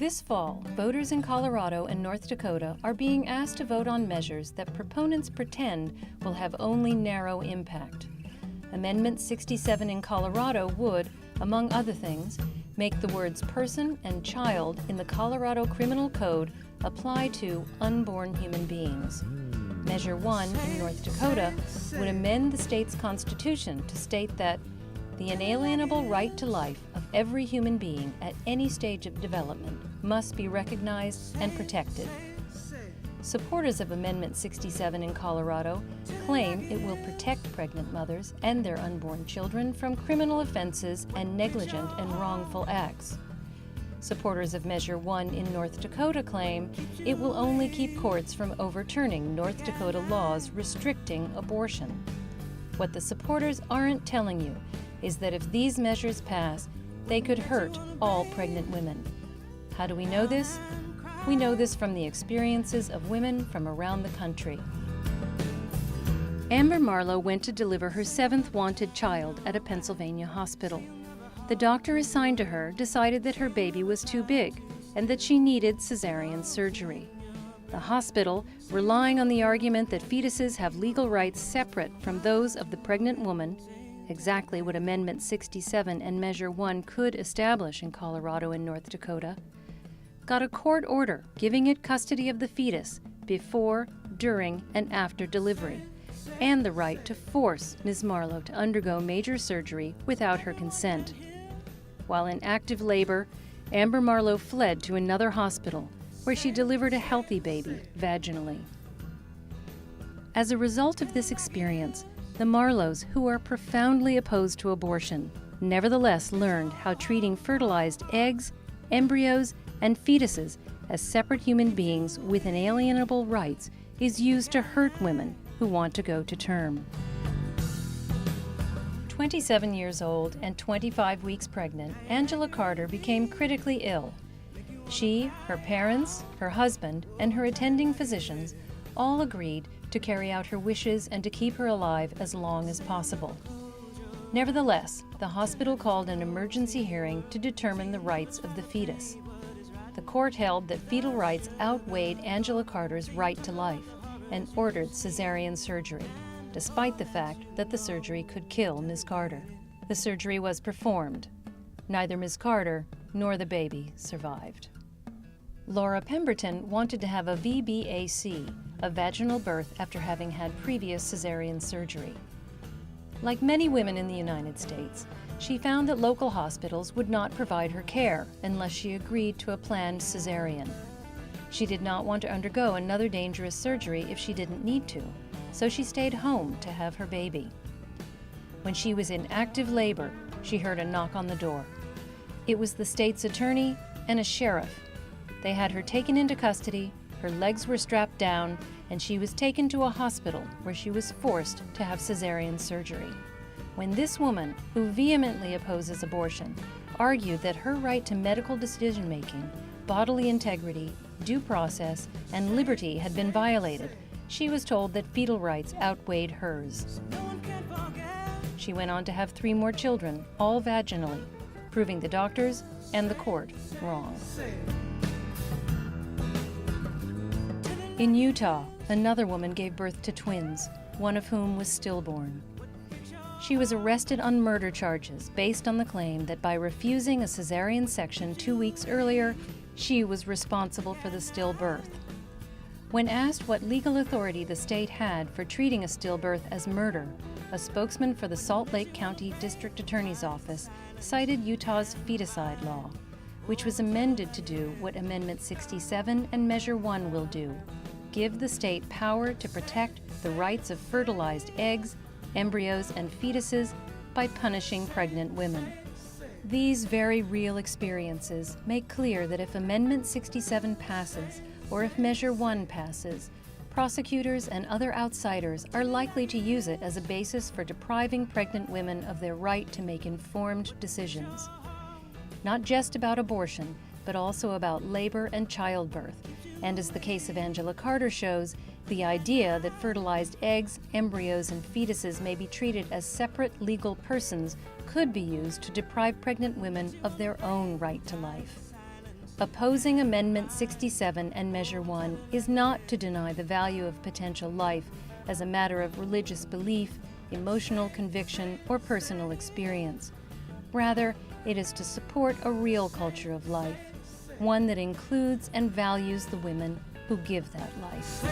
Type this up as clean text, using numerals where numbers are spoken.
This fall, voters in Colorado and North Dakota are being asked to vote on measures that proponents pretend will have only narrow impact. Amendment 67 in Colorado would, among other things, make the words person and child in the Colorado Criminal Code apply to unborn human beings. Measure 1 in North Dakota would amend the state's constitution to state that the inalienable right to life of every human being at any stage of development must be recognized and protected. Supporters of Amendment 67 in Colorado claim it will protect pregnant mothers and their unborn children from criminal offenses and negligent and wrongful acts. Supporters of Measure 1 in North Dakota claim it will only keep courts from overturning North Dakota laws restricting abortion. What the supporters aren't telling you is that if these measures pass, they could hurt all pregnant women. How do we know this? We know this from the experiences of women from around the country. Amber Marlowe went to deliver her 7th wanted child at a Pennsylvania hospital. The doctor assigned to her decided that her baby was too big and that she needed cesarean surgery. The hospital, relying on the argument that fetuses have legal rights separate from those of the pregnant woman, exactly what Amendment 67 and Measure 1 could establish in Colorado and North Dakota, got a court order giving it custody of the fetus before, during, and after delivery, and the right to force Ms. Marlowe to undergo major surgery without her consent. While in active labor, Amber Marlowe fled to another hospital where she delivered a healthy baby vaginally. As a result of this experience, the Marlowes, who are profoundly opposed to abortion, nevertheless learned how treating fertilized eggs, embryos, and fetuses as separate human beings with inalienable rights is used to hurt women who want to go to term. 27 years old and 25 weeks pregnant, Angela Carter became critically ill. She, her parents, her husband, and her attending physicians all agreed to carry out her wishes and to keep her alive as long as possible. Nevertheless, the hospital called an emergency hearing to determine the rights of the fetus. The court held that fetal rights outweighed Angela Carter's right to life and ordered cesarean surgery, despite the fact that the surgery could kill Ms. Carter. The surgery was performed. Neither Ms. Carter nor the baby survived. Laura Pemberton wanted to have a VBAC, a vaginal birth after having had previous cesarean surgery. Like many women in the United States, she found that local hospitals would not provide her care unless she agreed to a planned cesarean. She did not want to undergo another dangerous surgery if she didn't need to, so she stayed home to have her baby. When she was in active labor, she heard a knock on the door. It was the state's attorney and a sheriff. They had her taken into custody, her legs were strapped down, and she was taken to a hospital where she was forced to have cesarean surgery. When this woman, who vehemently opposes abortion, argued that her right to medical decision-making, bodily integrity, due process, and liberty had been violated, she was told that fetal rights outweighed hers. She went on to have 3 more children, all vaginally, proving the doctors and the court wrong. In Utah, another woman gave birth to twins, one of whom was stillborn. She was arrested on murder charges based on the claim that by refusing a cesarean section 2 weeks earlier, she was responsible for the stillbirth. When asked what legal authority the state had for treating a stillbirth as murder, a spokesman for the Salt Lake County District Attorney's Office cited Utah's feticide law, which was amended to do what Amendment 67 and Measure 1 will do: give the state power to protect the rights of fertilized eggs, embryos, and fetuses by punishing pregnant women. These very real experiences make clear that if Amendment 67 passes, or if Measure 1 passes, prosecutors and other outsiders are likely to use it as a basis for depriving pregnant women of their right to make informed decisions. Not just about abortion, but also about labor and childbirth, and as the case of Angela Carter shows, the idea that fertilized eggs, embryos, and fetuses may be treated as separate legal persons could be used to deprive pregnant women of their own right to life. Opposing Amendment 67 and Measure 1 is not to deny the value of potential life as a matter of religious belief, emotional conviction, or personal experience. Rather, it is to support a real culture of life, one that includes and values the women who give that life.